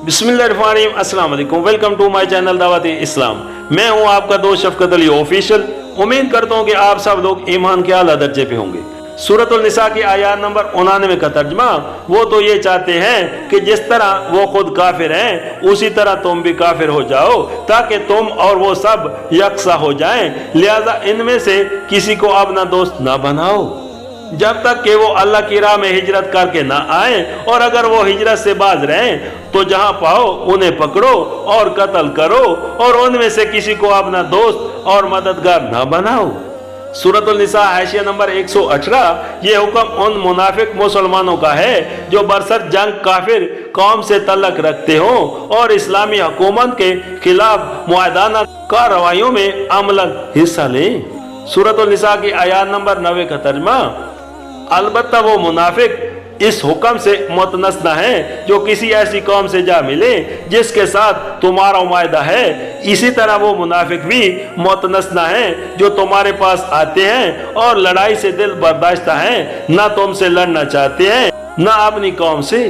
बिस्मिल्लाहिर्रहमानिर्रहीम, अस्सलाम वालेकुम। वेलकम टू माय चैनल दावत इस्लाम। मैं हूं आपका दोस्त शफकत अली ऑफिशियल। उम्मीद करता हूं कि आप सब लोग ईमान के आला दर्जे पे होंगे। सूरतुल निसा की आयत नंबर 99 का तर्जमा, वो तो ये चाहते हैं कि जिस तरह वो खुद काफिर हैं उसी तरह तुम भी काफिर हो जाओ, ताकि तुम और वो सब यकसा हो जाएं। लिहाजा इनमें से किसी को अपना दोस्त ना बनाओ जब तक कि वो अल्लाह की राह में हिजरत करके ना आए, और अगर वो हिजरत से बाज रहें तो जहां पाओ उन्हें पकड़ो और कत्ल करो, और उनमें से किसी को अपना दोस्त और मददगार ना बनाओ। सूरतुल निसा हाशिया नंबर 118। ये हुक्म उन मुनाफिक मुसलमानों का है जो बरसर जंग काफिर कौम से तल्लक रखते हो और इस्लामी हुकूमत के खिलाफ मुआहदाना कार्रवाइयों में अमलन हिस्सा लें। सूरतुल निसा की आयत नंबर 90 का तर्जमा, अलबत्ता वो मुनाफिक इस हुक्म से मुतनस्ना है जो किसी ऐसी कौम से जा मिले जिसके साथ तुम्हारा मुआहदा है। इसी तरह वो मुनाफिक भी मुतनस्ना है जो तुम्हारे पास आते हैं और लड़ाई से दिल बर्दाश्ता है, ना तुमसे लड़ना चाहते हैं ना अपनी कौम से।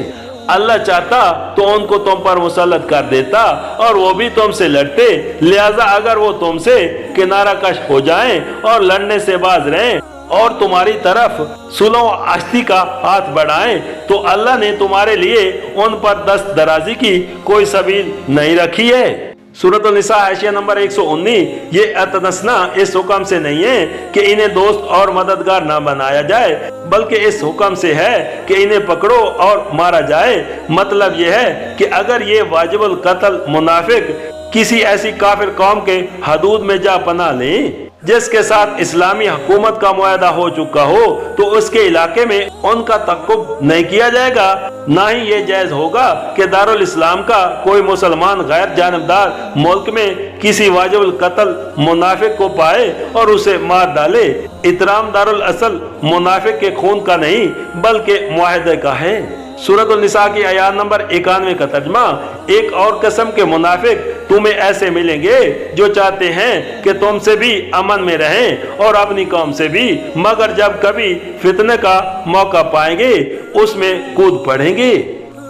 अल्लाह चाहता तो उनको तुम पर मुसल्लत कर देता और वो भी तुमसे लड़ते। लिहाजा अगर वो तुमसे किनारा कश हो जाएं और लड़ने से बाज रहें और तुम्हारी तरफ सुलह आस्ती का हाथ बढ़ाएं, तो अल्लाह ने तुम्हारे लिए उन पर दस्त दराजी की कोई सबील नहीं रखी है। सूरतुल निसा हाशिया नंबर 119। ये अतनसना इस हुक्म से नहीं है कि इन्हें दोस्त और मददगार ना बनाया जाए, बल्कि इस हुक्म से है कि इन्हें पकड़ो और मारा जाए। मतलब ये है कि अगर ये वाजिबुल कत्ल मुनाफिक किसी ऐसी काफिर कौम के हदूद में जा पनाह लें जिसके साथ इस्लामी हुकूमत का मुआहदा हो चुका हो, तो उसके इलाके में उनका तक़ुब नहीं किया जाएगा। ना ही ये जायज होगा कि दारुल इस्लाम का कोई मुसलमान गैर जानबदार मुल्क में किसी वाजिबुल कत्ल मुनाफिक को पाए और उसे मार डाले। इतराम दारुल असल मुनाफिक के खून का नहीं बल्कि मुआहदे का है। सूरतुल निसा की आयत नंबर 91 का तर्जमा, एक और किस्म के मुनाफिक तुम्हें ऐसे मिलेंगे जो चाहते हैं कि तुमसे भी अमन में रहें और अपनी कौम से भी, मगर जब कभी फितने का मौका पाएंगे उसमें कूद पड़ेंगे।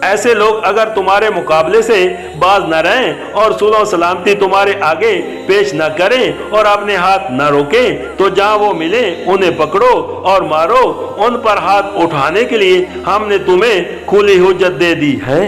ऐसे लोग अगर तुम्हारे मुकाबले से बाज न रहें और सुलह सलामती तुम्हारे आगे पेश न करें और अपने हाथ न रोकें, तो जहां वो मिले उन्हें पकड़ो और मारो। उन पर हाथ उठाने के लिए हमने तुम्हें खुली हुज्जत दे दी है।